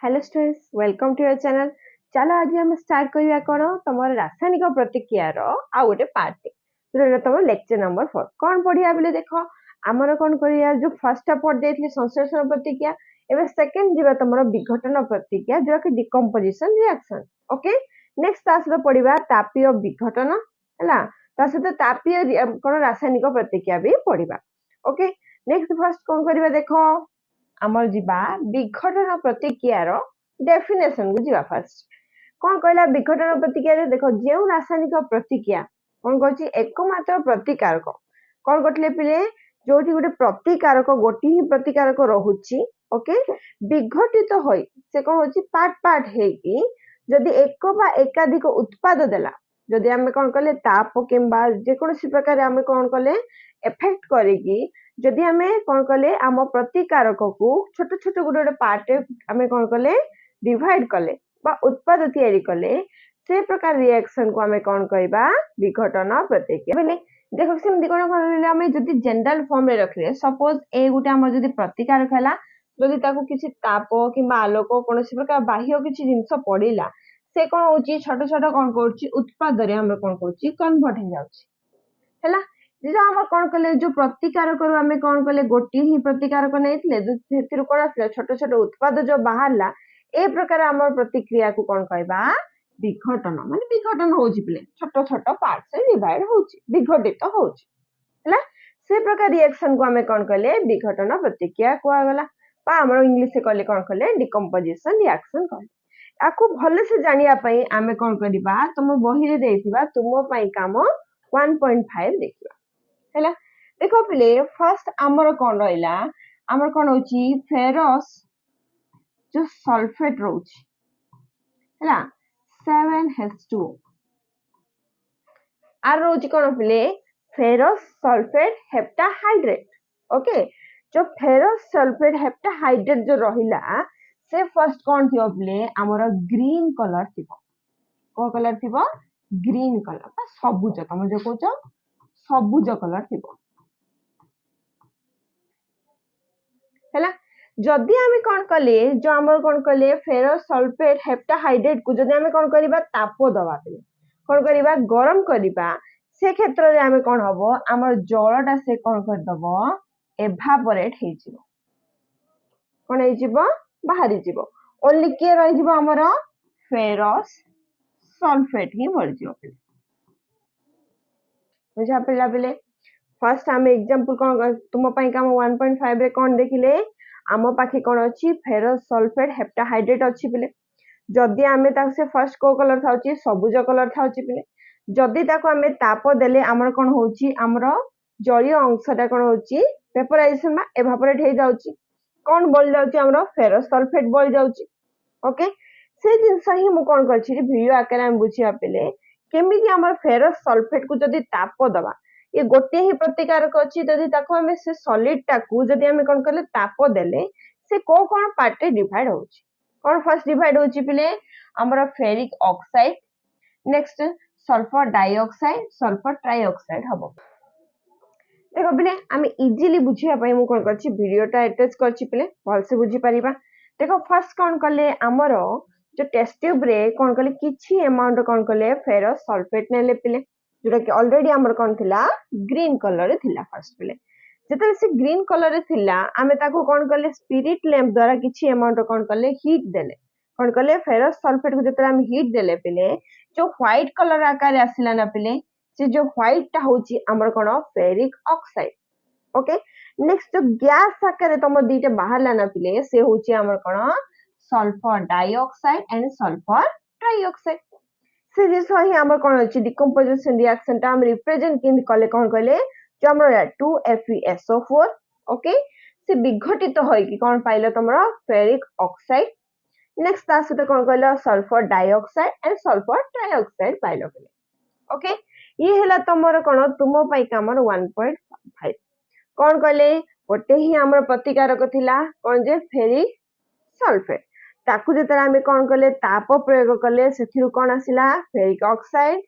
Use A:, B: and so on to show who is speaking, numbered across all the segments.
A: Hello students welcome to your channel. चलो आज हम स्टार्ट करिया कोन तमर रासायनिक प्रतिक्रिया रो आ गोटे पार्ट जोटा तमर लेक्चर नंबर 4 कोन पढिया बोले देखो हमर कोन करिया जो फर्स्ट पॉट देथले संश्लेषण प्रतिक्रिया एबे सेकंड जीवा तमर विघटन प्रतिक्रिया जो कि डिकम्पोजिशन रिएक्शन। ओके नेक्स्ट तास पढिबा तापीय विघटन हला ता सहित तापीय कोन रासायनिक प्रतिक्रिया भी पढिबा। ओके नेक्स्ट फर्स्ट कोन करिबा देखो आमर जीवा विघटन प्रतिक्रिया रो डेफिनेशन को जीवा फर्स्ट कोन कहला विघटन प्रतिक्रिया रे देखो जेउ रासायनिक प्रतिक्रिया कोन कहछि एकमात्र प्रतिकारक कोन गटले पिले जोटी गोटे प्रतिकारक गोटी ही प्रतिकारक रहुछि। ओके विघटित होई से कोन होछि पार्ट पार्ट हे कि जदि एक बा एकाधिक उत्पाद देला जदि हमें कोन कहले ताप किंबा जे कोनसी प्रकार हमें कोन कहले इफेक्ट करेगी जदि हमें कोन कहले आम प्रतिकारक को छोट छोट गोटे पार्ट हमें कोन कहले डिवाइड कले बा उत्पाद तैयारी कले से प्रकार रिएक्शन को हमें कोन कहबा विघटन प्रतिक्रिया बोले देखो सेमति कोन कहले हमें जदि जनरल फॉर्म रे रखले सपोज ए गुटे हम जदि प्रतिकारक हला जदि ताको किछि ताप किबा आलोक कोनसी प्रकार बाह्य किछि जिंस पडिला से कोन होची छोट छोट कोन करछि उत्पाद रे हम कोन करछि कन्वर्ट हो जाउछि हैला जो हम कोन कहले जो प्रतिकारक रो हमें कोन कहले गोटी ही प्रतिकारक नैथिले जेतिरु कोन आसले छोट छोट उत्पाद जो बाहरला ए प्रकार हमर प्रतिक्रिया को कोन कहबा विघटन माने विघटन होउछि प्ले छोट छोट पार्ट से डिवाइड होउछि विघटित होउछि हैला से प्रकार रिएक्शन को हमें कोन कहले विघटन प्रतिक्रिया कोआ गला बा हमर इंग्लिश से कहले कोन कहले डिकम्पोजिशन रिएक्शन कहले आकु भले से जानिया पई हमें कोन करिबा तुम बही रे देथिबा तुमो पई काम 1.5 देखिबा हैला देखो पिले फर्स्ट हमर कोन रहइला हमर कोन होची फेरस जो सल्फेट रोची हैला 7H2 आर रोची कोन पिले फेरस सल्फेट हेप्टाहाइड्रेट। ओके जो फेरस सल्फेट हेप्टाहाइड्रेट जो रहिला से फर्स्ट कोन थियो पिले हमर ग्रीन कलर थिबो को कलर थिबो ग्रीन कलर बा सबुज तम जो कहचो सबुज कलर थिबो हैला जदि हमें कोन कले जो हमर कोन कले फेरस सल्फेट हेप्टाहाइड्रेट को जदि हमें कोन करिबा ताप दबा पिले कोन करिबा गरम करिबा से क्षेत्र रे हमें कोन हबो हमर जलटा से कोन कर दबो एवापोरेट हे जिवो कोन हे जिवो बाहरी जिवो ओनली के रहि जिवो हमर फेरस सल्फेट ही मर जिवो पिले बुझा पिला पिले फर्स्ट हम एग्जांपल कोन तुम पई काम 1.5 रे कोन देखिले आम पाखे कोन अछि फेरस सल्फेट हेप्टाहाइड्रेट अछि पिले जदि हमें ताक से फर्स्ट को कलर थाउची सबुज कलर थाउची पिले जदि ताको हमें ताप देले हमर कोन होची हमर जलीय अंशटा कोन होची वेपोराइजेशन बा एवापोरेट हे जाउची कोन बोल जाउची हमर फेरस सल्फेट बोल जाउची। ओके से जिंस ही मु कोन करछि वीडियो आकर हम बुझिया पिले केमिति हमर फेरस सल्फेट को जदि ताप दबा ये गोटे ही प्रतिकारक अछि जदि ताको हमें से सॉलिड टाकू जदि हमें कोन करले ताप देले से को कोन पार्ट डिवाइड होछि कोन फर्स्ट डिवाइड होछि पिले हमर ferric oxide next sulphur dioxide sulphur trioxide हबो देखो पिले हम इजीली बुझिया पई मु कोन करछि वीडियोटा अटैच करछि पिले भल से बुझी परिबा देखो फर्स्ट कोन करले हमर जो टेस्ट ट्यूब रे कोन करले किछि अमाउंट कोन करले फेरस सल्फेट नेले पिले जोटा कि ऑलरेडी हमर कोन थिला ग्रीन कलर रे थिला फर्स्ट पिले जेतले से ग्रीन कलर रे थिला हमें ताको कोन करले स्पिरिट लैंप द्वारा किछि अमाउंट कोन करले हीट देले कोन करले फेरस सल्फेट को जेतले हम हीट देले पिले जो व्हाइट कलर आकार आसिला ना पिले से जो व्हाइट टा होची हमर कोन फेरिक ऑक्साइड। ओके नेक्स्ट जो गैस आकार तम दीटे बाहर लाना पिले से होची हमर कोन sulphur dioxide and sulphur trioxide से जैसे ही हमर कोन अछि डिकम्पोजिशन रिएक्शन टा हम रिप्रेजेंट किन कले कोन कहले जो हमर 2FeSO4 ओके से विघटित होई कि कोन पाइलो तमरो फेरिक ऑक्साइड नेक्स्ट तास तो कोन कहलो sulphur dioxide and sulphur trioxide pilo पिले। ओके ये हला तमरो कोन तुमो पई कामर 1.5 कोन कहले गोटे ही हमर प्रतिकारक थिला कोन जे फेरिक सल्फेट ताकू जेतरा हमें कोन करले ताप प्रयोग करले सेथिरु कोन आसिला ferric oxide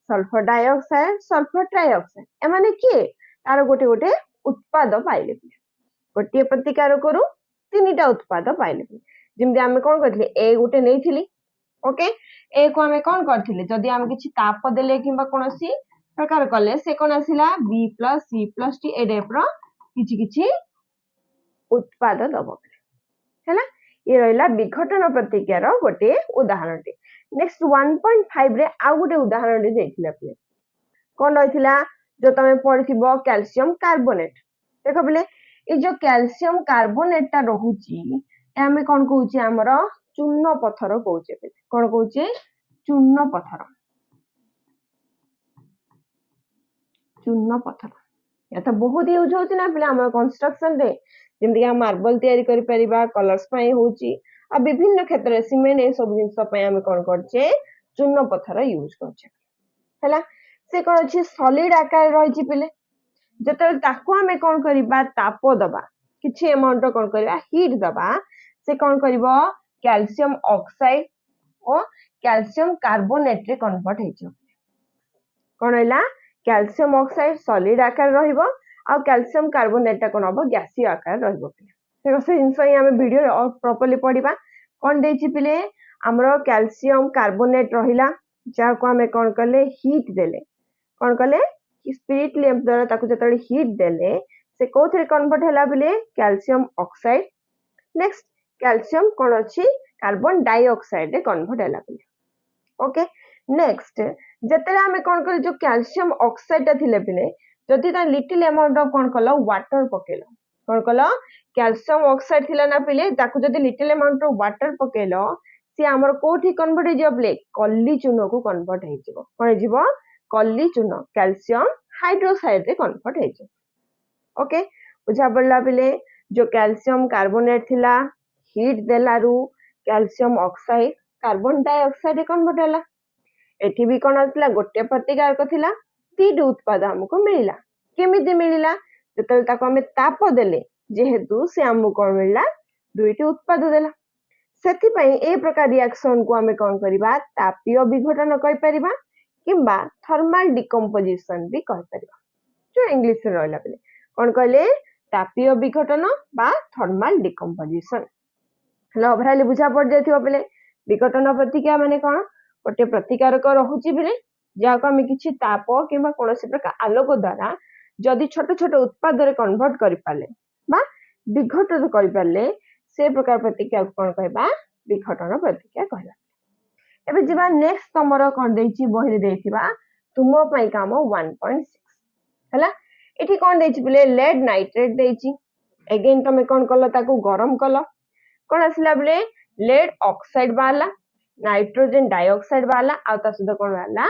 A: sulphur dioxide sulphur trioxide ए माने के तार गोटे गोटे उत्पाद पाइले गोटे प्रतिकारक रु तीनटा उत्पाद पाइले जेमती आमे कोन करथिले ए गुटे नेइथिली ओके ए को आमे कोन करथिले जदी आमे किछि ताप देले किबा कोनोसी प्रकार कले से कोन आसिला b + c + t ए टाइप रो किछि किछि उत्पाद दबो हैला ये रहला विघटन प्रतिक्रिया रो गोटे उदाहरण टी नेक्स्ट 1.5 रे आ गोटे उदाहरण टी देखिले आपले कोन रहिथिला जो तमे पढिथिबो कैल्शियम कार्बोनेट देखो बले ए जो कैल्शियम कार्बोनेट ता रहुची ए हमें कोन कहूची हमरो चूर्ण पत्थर कहूचे कोन कहूचे चूर्ण पत्थर या तो बहुत यूज होची ना पले हमर कंस्ट्रक्शन रे जेमति हम मार्बल तयारी करि परिबा कलर्स पई होची आ विभिन्न क्षेत्र रे सीमेंट ए सब जिंस पई हम कोन करछे चूर्ण पत्थर यूज करछे हैला से कोन अछि सॉलिड आकार रहिछि पले जतल ताको हमें कोन करिबा ताप दबा किछि अमाउंट कोन करिबा हीट दबा से कोन करिवो कैल्शियम ऑक्साइड और कैल्शियम कार्बोनेट रे कन्वर्ट हेजो कोन हैला कैल्शियम ऑक्साइड सॉलिड आकार रहिबो आ कैल्शियम कार्बोनेट कोन हबो गैसीय आकार रहिबो देखो से जिंस हमें वीडियो और प्रॉपर्ली पढिबा कोन देछि पिले हमरो कैल्शियम कार्बोनेट रहिला जा को हमें कोन करले हीट देले कोन करले स्पिरिट लैंप द्वारा ताको जतले हीट देले से कोथरे कन्वर्ट हैला बिले कैल्शियम ऑक्साइड नेक्स्ट कैल्शियम कोन अछि कार्बन डाइऑक्साइड रे कन्वर्ट हैला बिले ओके नेक्स्ट जतले हमें कोन कर जो कैल्शियम ऑक्साइड ता थिले बिले जदि ता लिटिल अमाउंट ऑफ कोन कलो वाटर पकेलो कोन कलो कैल्शियम ऑक्साइड थिला ना पिले ताको जदि लिटिल अमाउंट ऑफ वाटर पकेलो से हमर कोठी कन्वर्ट हे जो ब्ले कल्ली चूर्ण को कन्वर्ट हे जिवो कोन जिवो कल्ली चूर्ण कैल्शियम हाइड्रोक्साइड रे कन्वर्ट हे जो ओके बुझा पड़ला पिले जो कैल्शियम कार्बोनेट थिला हीट देलारू कैल्शियम ऑक्साइड कार्बन डाइऑक्साइड रे कन्वर्ट होला एठी भी कोन असला गोटे प्रतिकार को थिला तीन उत्पाद हमको मिलिला केमिति मिलिला जतल ताको हमें ताप देले जेहेतु से हमको कोन मिलिला दुईटी उत्पाद देला सेति पई ए प्रकार रिएक्शन को हमें कोन करिबा तापीय विघटन कहि परिबा किबा थर्मल डिकम्पोजिशन भी कहि परिबा जो इंग्लिश रे रहला बेले कोन कहले तापीय विघटन बा थर्मल डिकम्पोजिशन हलो ओवरऑल बुझा पड़ जायथिबो बेले विघटन प्रतिक्रिया माने कोन गोटे प्रतिकारक रहुची बेले जाको हमें किछि ताप किबा कोनोसी प्रकार आलोक द्वारा जदि छोट छोट उत्पाद रे कन्वर्ट करि पाले बा विघटन करि पाले से प्रकार प्रतिक्रिया कोन कहबा विघटन प्रतिक्रिया कहला एबे जिबा नेक्स्ट तमरो कोन देछि बहिरे देथिबा तुमो पई काम 1.6 हला एठी कोन देछि बिले लेड नाइट्रेट देछि अगेन तमे कोन कलो ताको गरम कलो कोन आसिला बिले लेड ऑक्साइड बाला नाइट्रोजन डाइऑक्साइड बाला आ ता सुद्धा कोन बाला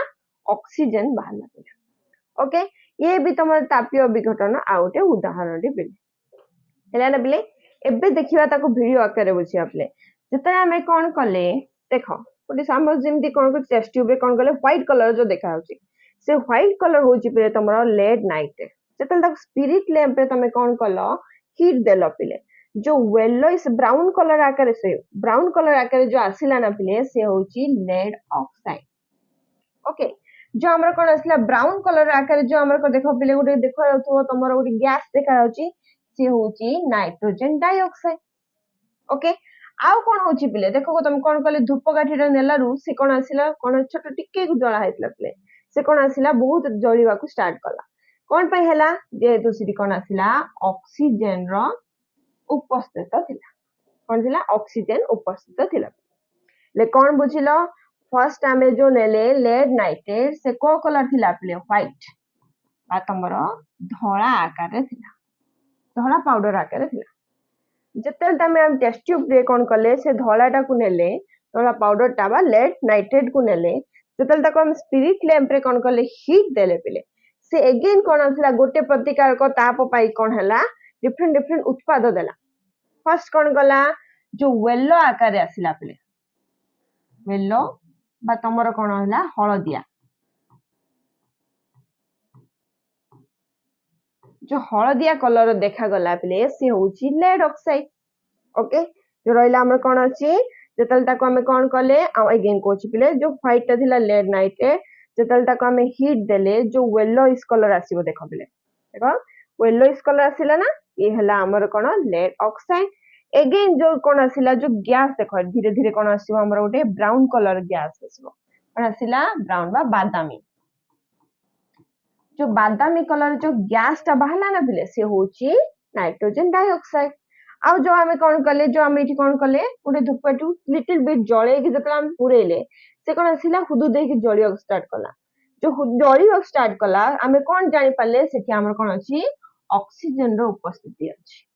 A: ऑक्सीजन बाला ओके ये भी तमर तापीय विघटन आउटे उदाहरण दे बिले हला ना बिले एबे देखिबा ताको वीडियो आकारे बुझी आपले जतरा हमें कोन कले देखो ओडी सामो जेमती कोन को टेस्ट ट्यूब रे कोन कले व्हाइट कलर जो देखा होची से व्हाइट कलर होची पे तमरो लेड नाइट्रेट जतल तक स्पिरिट लैंप रे तमे कोन कलो हीट देलो पिले जो येलोइस ब्राउन कलर आकारे से ब्राउन कलर आकारे जो आसिला ना पिले से होची लेड ऑक्साइड ओके जो हमर कोन आसिला ब्राउन कलर आकारे जो हमर को देखो पिले गोटे देखो तो तमरो गोटे गैस देखा होची से होची नाइट्रोजन डाइऑक्साइड ओके आउ कोन होची पिले देखो तुम कोन कले धूप गाठीटा नेलारू से कोन आसिला कोन छोट टिके को जळा हेतला पिले से कोन आसिला बहुत जळीवा को स्टार्ट कला कोन पई हैला जे तो सिटी कोन आसिला ऑक्सीजन रो उपस्थित थिला कोन थिला ऑक्सीजन उपस्थित थिला ले कोन बुझिलो फर्स्ट हमें जो नेले लेड नाइट्रेट से को कलर थिला पिले व्हाइट बा तमरो धोळा आकार रे थिला धोळा पाउडर आकार रे थिला जतल तमे हम टेस्ट ट्यूब रे कोन कले से धोळाटा को नेले धोळा पाउडर टा बा लेड नाइट्रेट को नेले जतल तक हम स्पिरिट लैंप रे कोन कले हीट देले पिले से अगेन कोन आसला गोटे प्रतिकार को ताप पाई कोन हला डिफरेंट डिफरेंट उत्पाद देला फर्स्ट कोन गला जो येलो आकार रे आसिला पिले येलो बा तमरो कोन हला हळदिया जो हळदिया कलर देखा गला पिले से होची लेड ऑक्साइड ओके जो रहिला हमर कोन अछि जतल तक हमें कोन कले अगेन कोची पिले जो व्हाइट ता थिला लेड नाइट्रेट जतल तक हमें हीट देले जो येलो इस कलर आसीबो देखो पिले देखो येलो इस कलर आसिला ना ये हला हमर कोन लेड ऑक्साइड एगेन जो कौन आसिला जो गैस देखो धीरे धीरे कौन आसीबो हमर गोटे ब्राउन कलर गैस आसीबो कौन आसिला ब्राउन बा बादामी जो बादामी कलर जो गैस टा बाहला ना बिले से होची नाइट्रोजन डाइऑक्साइड आउ जो आमे कौन कले जो आमे इठी कौन कले गोटे धूपकाटू लिटिल बिट जळे कि जतला आमे पुरेले से कौन आसिला हुदु दे कि जळियो स्टार्ट कला जो जळियो स्टार्ट कला आमे कौन जानि पाले सेठी हमर कौन अछि ऑक्सीजन रो उपस्थिति अछि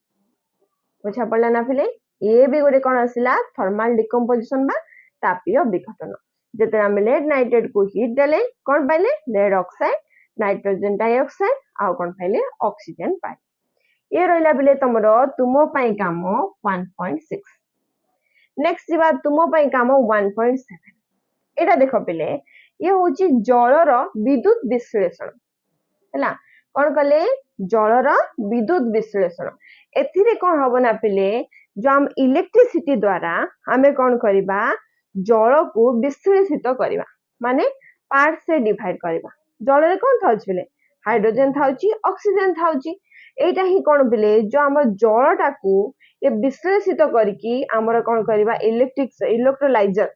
A: बुझा पड़ला ना फिले ये भी गोटे कौन आसिला थर्मल डिकम्पोजिशन बा तापीय विघटन जते आमे लेड नाइट्रेट को हीट देले कौन पाइले लेड ऑक्साइड नाइट्रोजन डाइऑक्साइड आ कौन पाइले ऑक्सीजन पाइले ये रहिला बिले तमरो तुमो पई काम 1.6 नेक्स्ट जीवा तुमो पई काम 1.7 एटा देखो बिले ये होची जलर विद्युत विश्लेषण हैला कौन कले जलर विद्युत विश्लेषण एथिरे कौन हबो ना पिले जो हम इलेक्ट्रिसिटी द्वारा हमें कौन करिबा जल को विश्लेषित करिबा माने पार्ट से डिवाइड करिबा जल रे कौन थाउची पिले हाइड्रोजन थाउची ऑक्सीजन थाउची एटा ही कौन पिले जो हमर जलटा को ये विश्लेषित करके हमर कौन करिबा इलेक्ट्रोलाइजर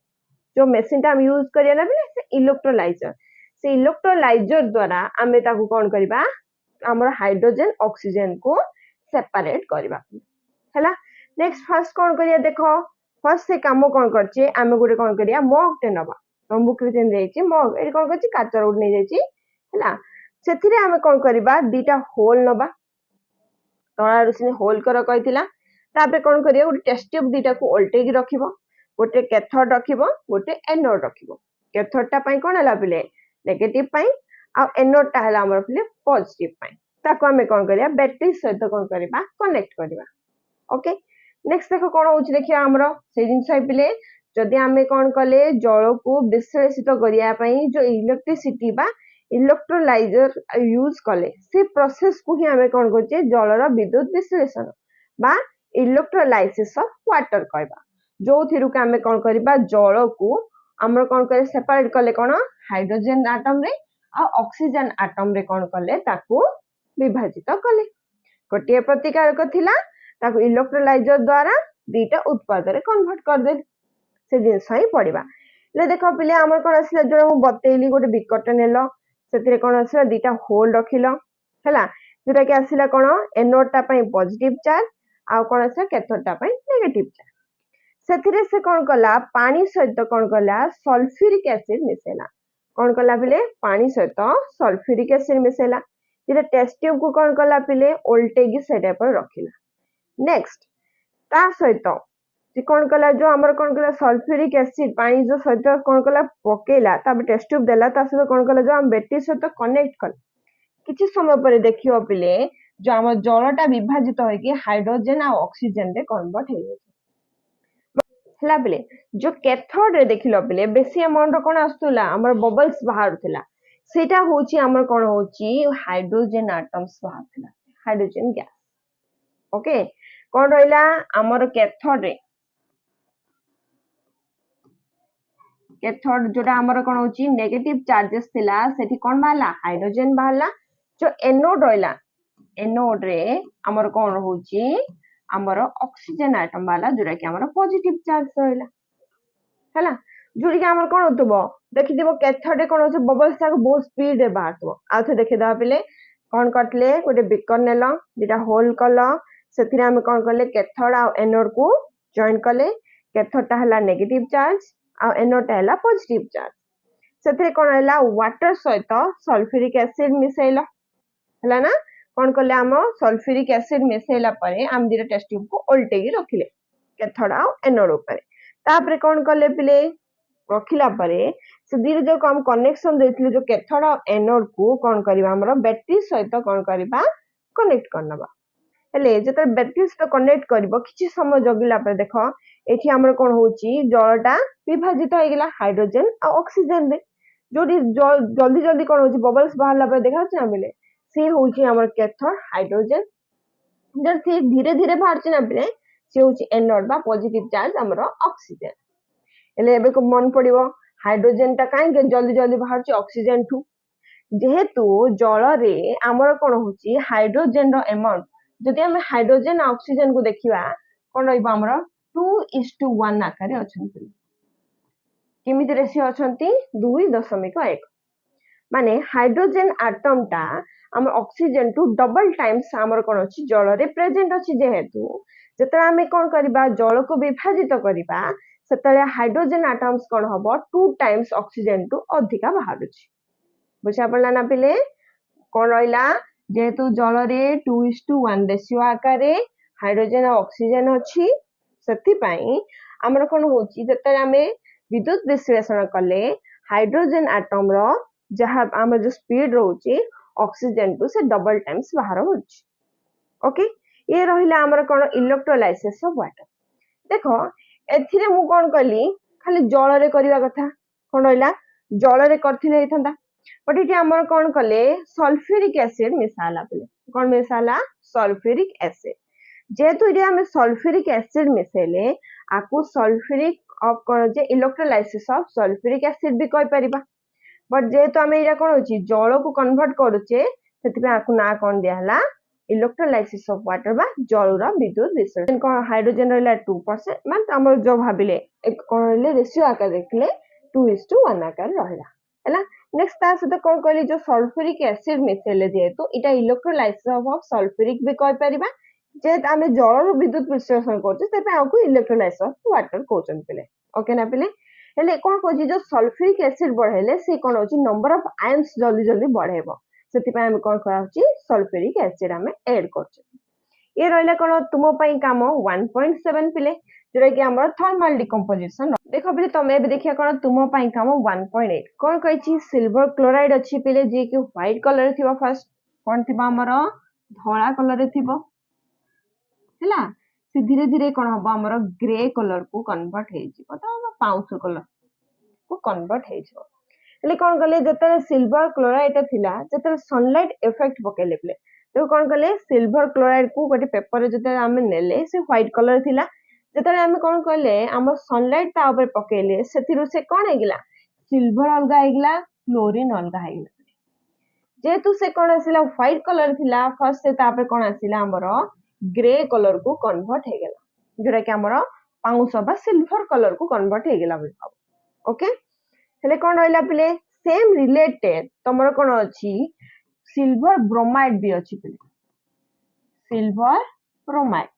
A: जो मशीन टा हम यूज करिया ना बिले से इलेक्ट्रोलाइजर द्वारा हमें ताको कौन करिबा हमर हाइड्रोजन ऑक्सीजन को सेपरेट करिबा हैला नेक्स्ट फर्स्ट कौन करिया देखो फर्स्ट से काम कौन करछे आमे गोटे कौन करिया मग टे नबा तंबुक रे देन जाईची मग एडी कौन करछि काचर उड नै जाईची हैला सेथिरे आमे कौन करिबा दीटा होल नबा तळा रुसिने होल कर कहितिला तापे कौन करिया गोटे टेस्ट ट्यूब दीटा को उल्टे की रखिबो गोटे कैथोड रखिबो गोटे एनोड रखिबो कैथोड टा पई कोन हला पिले नेगेटिव पई आ एनोड टा हला हमर पिले पॉजिटिव पई ताको हमें कौन करिया बैटरी सहित कौन करिबा कनेक्ट करिबा ओके नेक्स्ट देखो कौन होची देखिया हमरो से जिंस पिले जदि हमें कौन कले जल को विश्लेषित करिया पई जो इलेक्ट्रिसिटी बा इलेक्ट्रोलाइजर यूज कले से प्रोसेस को ही हमें कौन करछे जलर विद्युत विश्लेषण बा इलेक्ट्रोलाइसिस ऑफ वाटर कहबा जो थिरु के हमें कौन करिबा जल को हमर कौन करे सेपरेट कले कौन हाइड्रोजन एटम रे आ ऑक्सीजन एटम रे कौन कले ताको विभाजित कले गोटे प्रतिकारक थिला ताको इलेक्ट्रोलाइजर द्वारा दीटा उत्पाद रे कन्वर्ट कर दे से जिंस ही पड़िबा ले देखो पिले हमर कोन आसिला जो हम बतेइली गोटे बिकट नेलो सेतिरे कोन आसिला दीटा होल रखिलो हैला जेटा के आसिला कोन एनोड टा पई पॉजिटिव चार्ज आ कोन आसिला कैथोड टा पई नेगेटिव चार्ज सेतिरे से कोन कला पानी सहित कोन कला सल्फ्यूरिक एसिड मिसेला कोन कला पिले पानी सहित सल्फ्यूरिक एसिड मिसेला जेटा टेस्ट ट्यूब को कोन कला पिले उल्टेगी सेटा पर रखिला नेक्स्ट ता सहित जे कोन कला जो हमर कोन कला सल्फ्यूरिक एसिड पानी जो सहित कोन कला पकेला तब टेस्ट ट्यूब देला ता सहित कोन कला जो हम बैटरी सहित कनेक्ट कर किछि समय पर देखियो पिले जो हमर जलटा विभाजित होय कि हाइड्रोजन आ ऑक्सीजन रे कन्वर्ट हे हला पिले जो कैथोड रे देखिलो पिले बेसी अमाउंट रो कोन आस्तुला हमर बबल्स बाहर थिला सेटा होची हमर कोन होची हाइड्रोजन एटम्स बाहर थिला हाइड्रोजन गैस ओके कोन रहिला हमर कैथोड जोटा हमर कोन होची नेगेटिव चार्जेस थिला सेठी कोन बाहला हाइड्रोजन बाहला जो एनोड रहिला एनोड रे हमर कोन होची हमर ऑक्सीजन एटम बाला जोटा कि हमर पॉजिटिव चार्ज रहिला हैला जोडी कि हमर कोन होतबो देखि देबो कैथोड रे कोन होची बबल्स ताको बहुत स्पीड रे बाहरतो आथे देखि दा पिले कोन कटले गोटे बिकर नेलो जेटा होल कलो सेथिरे हम कोन करले कैथोड आ एनोड को जॉइन कले कैथोड टा हला नेगेटिव चार्ज आ एनोड टा हला पॉजिटिव चार्ज सेथिरे कोन हला वाटर सहित सल्फ्यूरिक एसिड मिसेइला हला ना कोन करले हम सल्फ्यूरिक एसिड मिसेइला परे हम दिरा टेस्ट ट्यूब को उल्टे की रखिले कैथोड आ एनोड ऊपर तापरे कोन करले पिले रखिला परे से धीरे जो हम कनेक्शन देथिले जो कैथोड आ एनोड को कोन करबा हमरो बैटरी सहित कोन करबा कनेक्ट करनबा हेले जेते बैटरी सहित कनेक्ट करबो किछि समय जगिला पर देखो एठी हमर कोन होची जलटा विभाजित हो गेला हाइड्रोजन आ ऑक्सीजन रे जोडी जल्दी जल्दी कोन होची बबल्स बाहरला पर देखा छ ना मिले से होची हमर कैथोड हाइड्रोजन जब से धीरे धीरे बाहर छ ना मिले से होची एनोड बा पॉजिटिव चार्ज हमर ऑक्सीजन हेले एबे को मन पड़िबो हाइड्रोजन ता काहे के जल्दी जल्दी बाहर छ ऑक्सीजन ठू जेहेतु जल रे हमर कोन होची हाइड्रोजन रो अमाउंट जदि हम हाइड्रोजन आ ऑक्सीजन को देखिबा कौन रहिबा हमर 2:1 आकार अछंती केमिति रेशियो अछंती 2.1 माने हाइड्रोजन एटम टा हम ऑक्सीजन टू डबल टाइम्स हमर कोन अछि जल रे प्रेजेंट अछि जेहेतु जतरा हमें कोन करबा जल को विभाजित करबा सेतले हाइड्रोजन एटम्स कोन हबो 2 टाइम्स ऑक्सीजन टू अधिका बाहरुछि बुझा पड़ला ना पिले कोन रहिला जेहेतु जल रे 2:1 रेशियो आकारे हाइड्रोजन और ऑक्सीजन अछि सेति पई हमर कोन होछि जतरा हमें विद्युत विश्लेषण कले हाइड्रोजन एटम रो जहाँ आम जो स्पीड रोचे ऑक्सीजन टू से डबल टाइम्स बाहर होछि ओके ये रहिला हमर कोन इलेक्ट्रोलाइसिस ऑफ वाटर देखो एथिरे मु कोन कली खाली जल रे करिवा कथा कोन रहिला जल रे करथिले हेतंदा बट इटी हमर कोन कले सल्फ्यूरिक एसिड मिसाला पले कोन मिसाला सल्फ्यूरिक एसिड जेहेतु इटी हम सल्फ्यूरिक एसिड मिसेले आकु सल्फ्यूरिक ऑफ कोन जे इलेक्ट्रोलाइसिस ऑफ सल्फ्यूरिक एसिड भी कहि परिबा बट जेहेतु आम यहाँ कौन होची जल को कन्वर्ट करुचे ना कौन दिया इलेक्ट्रोलाइसिस ऑफ वाटर बा जल विद्युत विश्लेषण कौन हाइड्रोजन रहा 2% मान आम जो भाविले कौन रेशियो आकार देखले 2:1 आकार रहा है नेक्स्ट ता सहित कौन कहली जो सल्फ्यूरिक एसिड मिसेले जेहेतु इटा इलेक्ट्रोलाइसिस ऑफ सल्फ्यूरिक भी कहि परिबा जेहेतु आम जल विद्युत विश्लेषण करछे इलेक्ट्रोलाइसिस ऑफ वाटर कहउछन पिले ओके ना पिले हेले कोन कोजी जो सल्फ्यूरिक एसिड बढ़ेले से कोन होची नंबर ऑफ आयंस जल्दी जल्दी बढ़ेबो सेति पय हम कोन कराउची सल्फ्यूरिक एसिड हम ऐड करछ ये रहला कोन तुमो पई काम 1.7 पिले जेरा कि हमर थर्मल डिकम्पोजिशन देखो पिले तमे भी देखिया कोन तुमो पई काम 1.8 कोन कहची सिल्वर क्लोराइड अछि पिले जे कि व्हाइट कलर थिबो फर्स्ट कोन थिबा हमर धोळा कलर रे थिबो हैला से धीरे धीरे कोन हबो हमर ग्रे कलर को कन्वर्ट हे जिवो त पाउस कलर को कन्वर्ट हे जिवो ले कोन गले जतले सिल्वर क्लोराइड थिला जतले सनलाइट इफेक्ट पकेले प्ले तो कोन गले सिल्वर क्लोराइड को गोटे पेपर रे जतले हम नेले से व्हाइट कलर थिला जतले हम कोन कहले हम सनलाइट ता ऊपर पकेले सेथिरु से कोन हेगिला सिल्वर अलगा हेगिला क्लोरीन अलगा हेगिला जेतु से कोन आसिला व्हाइट कलर थिला फर्स्ट से तापर कोन आसिला हमरो ग्रे कलर को कन्वर्ट हे गेला जोरा कि हमरो पाउस बा सिल्वर कलर को कन्वर्ट हे गेला ओके हेले कोन रहला पिले सेम रिलेटेड तमरो कोन अछि सिल्वर ब्रोमाइड भी अछि पिले सिल्वर ब्रोमाइड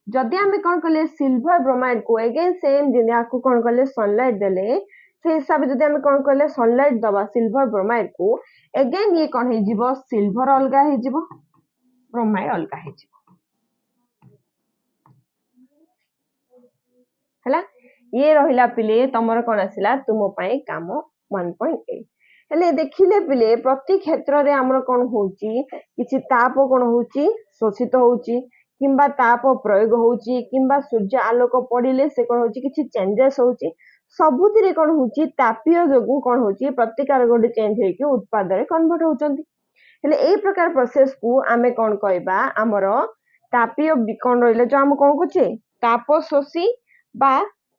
A: जदि हमें कोन कले सिल्वर ब्रोमाइड को अगेन सेम दिन को कोन कले सनलाइट देले से हिसाब जदि हमें कोन कले सनलाइट दबा सिल्वर ब्रोमाइड को अगेन ये कोन हे जिवो सिल्वर अलगा हे जिवो ब्रोमाइड अलगा हे जिवो हला ये रहिला पिले तमर कोन आसिला तुमो पई काम 1.8 हेले देखिले पिले प्रति क्षेत्र रे हमर कोन होची किछि ताप कोन होची शोषित होची किंबा ताप प्रयोग होची किंबा सूर्य आलोक पडिले से कोन होची किछि चेंजेस होची सबुति कोन होची तापीय जोगु कोन होची प्रतिकार गोटे चेंज हेकी उत्पाद रे कन्वर्ट होचंती हेले ए प्रकार प्रोसेस को आमे कोन कहबा हमर तापीय कोन रहिले जो हम कोन कुछे ताप शोषी बा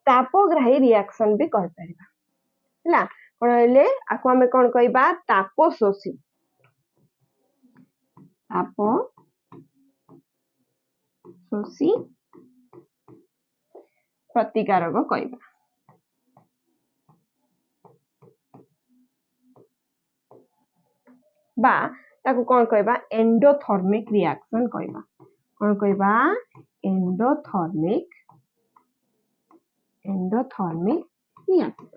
A: तापग्राही रिएक्शन भी कह परिबा हला कोन रहिले आको हमें कोन कहबा ताप शोषी प्रतिकारक कहबा बा ताको कोन कहबा एंडोथर्मिक रिएक्शन कहबा कोन कहबा एंडोथर्मिक रिएक्शन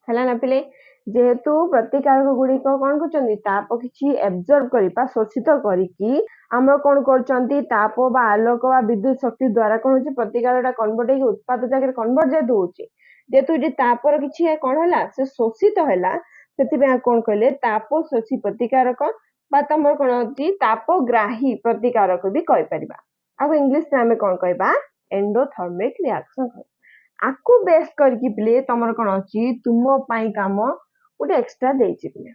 A: हला ना पिले जेहेतु प्रतिकारक गुडी को कोन करचंदी ताप किछि एब्जॉर्ब करिपा शोषित करिकि हमर कोन करचंदी ताप बा आलोक बा विद्युत शक्ति द्वारा कोन होची प्रतिकारटा कन्वर्ट हे उत्पाद जाके कन्वर्ट जेतु होची जेतु इति तापर किछि कोन हला से शोषित हला सेति बे कोन कहले ताप शोषी प्रतिकारक बा तमर कोन होची तापग्राही प्रतिकारक भी कहि परिबा अब इंग्लिश में हमें कोन कहबा एंडोथर्मिक रिएक्शन आकु बेस करके पिले तमर कोन अछि तुमो पई काम उटे एक्स्ट्रा देछि पिले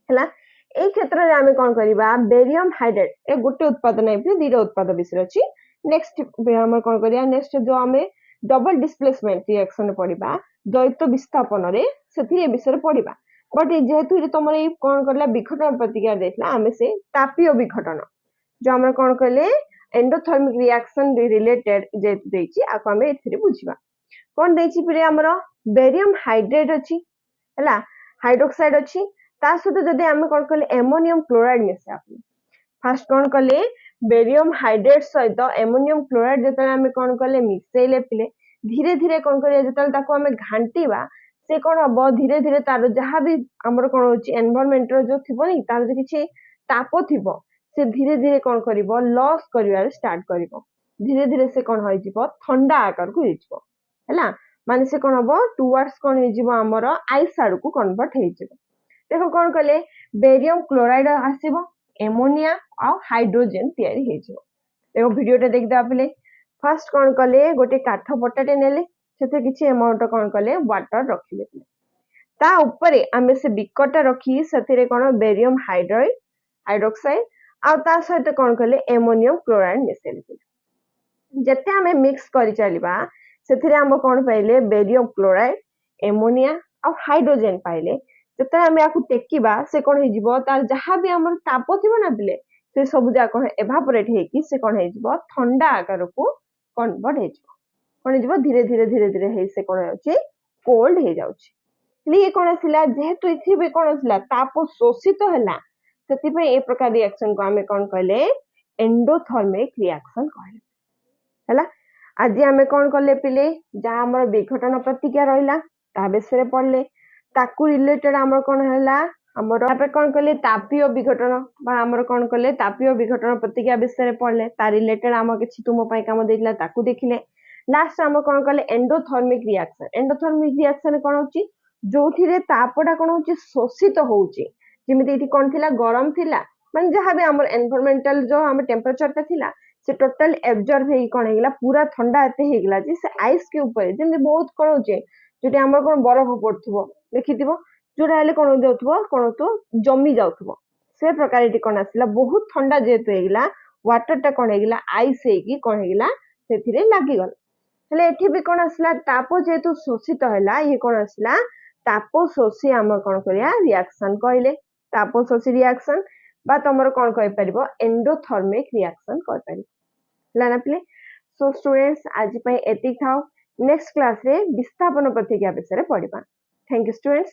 A: हला ए क्षेत्र रे हमें कोन करिबा बेरियम हाइड्रेट ए गुटे उत्पाद नै पिले दीटा उत्पाद विषय अछि नेक्स्ट हम कोन करिया नेक्स्ट जो हमें डबल डिस्प्लेसमेंट रिएक्शन पडिबा द्वैत विस्थापन रे सेथि विषय पडिबा बट जेहेतु तमर कोन करला विघटन प्रतिक्रिया देखला हमें से तापीय विघटन जो आम कौन कहले एंडोथर्मिक रिएक्शन रिलेटेड जेहेतु देछि आको आमे एथिरे बुझिबा कौन देछि फिर हमर बेरियम हाइड्रेट अछि हला हाइड्रोक्साइड अछि ता सहित जदि आमे कौन कहले एमोनियम क्लोराइड मिसा फास्ट कौन कहले बेरियम हाइड्रेट सहित एमोनियम क्लोराइड जतले आमे कौन कहले मिसेले पिले धीरे धीरे कौन करिया जतले ताको आमे घांटीबा से कौन हबो धीरे धीरे तार जहाँ भी हमर कौन होछि एनवायरनमेंट रो जो थिबो नि तार जो किछि ताप थिबो से धीरे धीरे कौन करिवो लॉस करिवार स्टार्ट करिवो धीरे धीरे से कौन होई जिवो ठंडा आकार को हिजबो हला माने से कौन हबो टुवर्ड्स कौन हिजिवो हमर आइस आड़ को कन्वर्ट हिजिवो देखो कौन कहले बेरियम क्लोराइड आसीबो एमोनिया और हाइड्रोजन तैयारी हिजिवो देखो वीडियोटा देख दे आपले फर्स्ट कौन कहले गोटे काठ पटाटे नेले सेते किछि अमाउंट कौन कहले वाटर रखिले ता ऊपर आमे से बिकटा रखी सेथिरे कौन बेरियम हाइड्राइड हाइड्रोक्साइड आ ता सहित कौन कहले एमोनियम क्लोराइड मिसेले जते आमे मिक्स करि चलिबा सेथिरे हम कौन पाइले बेरियम क्लोराइड एमोनिया और हाइड्रोजन पाइले जते आमे आकु टेकिबा से कौन हिजिवो तार जहाँ भी हमर ताप थिबो ना बिले से सब जा कौन एवापोरेट हेकी से कौन हिजिवो ठंडा आकार को कन्वर्ट हेजिवो कौन हिजिवो धीरे धीरे धीरे धीरे हे से कौन होछि कोल्ड हे जाउछि ये कौन आसिला जेहेतु इथि भी कौन आसिला ताप शोषित होला सेति पे ए प्रकार रिएक्शन को आमे कौन कहले एंडोथर्मिक रिएक्शन कहले हला आज आमे कौन करले पिले जहाँ हमर विघटन प्रतिक्रिया रहिला ता विषय पढ़ले ताकू रिलेटेड हमर कौन हला हमर आपे कौन कहले तापीय विघटन बा हमर कौन कहले तापीय विघटन प्रतिक्रिया विषय पढ़ले ता रिलेटेड हम किछि तुम पय काम देइला ताकू देखिले लास्ट हम कौन कहले एंडोथर्मिक रिएक्शन कौन होची जोथिरे तापटा कौन होची शोषित होउची जेमिति इति कौन थिला गरम थिला माने जहाँ भी हमर एनवायरमेंटल जो हम टेम्परेचर ता थिला से टोटल एब्जॉर्ब हे कौन हेगला पूरा ठंडा एते हेगला जे से आइस के ऊपर जेमि बहुत कौन होचे जोटी हमर कौन बरफ पड़थबो देखिथिबो जोटा हेले कौन देउथबो कौन तो जमी जाउथबो से प्रकार इति कौन आसिला बहुत ठंडा जेतु हेगला वाटर टा कौन हेगला आइस हेकी कौन हेगला सेथिरे लागि गल हेले एठी भी कौन आसिला ताप जेतु शोषित होला ये कौन आसिला ताप शोषी हम कौन करिया रिएक्शन कहले ताप शोषी रिएक्शन बा तमरो कौन कहि परिबो एंडोथर्मिक रिएक्शन कहि परिबो लाना प्ले सो स्टूडेंट्स आज पय एतिक थाओ नेक्स्ट क्लास रे विस्थापन प्रतिक्रिया विषय रे पढिबा थैंक यू स्टूडेंट्स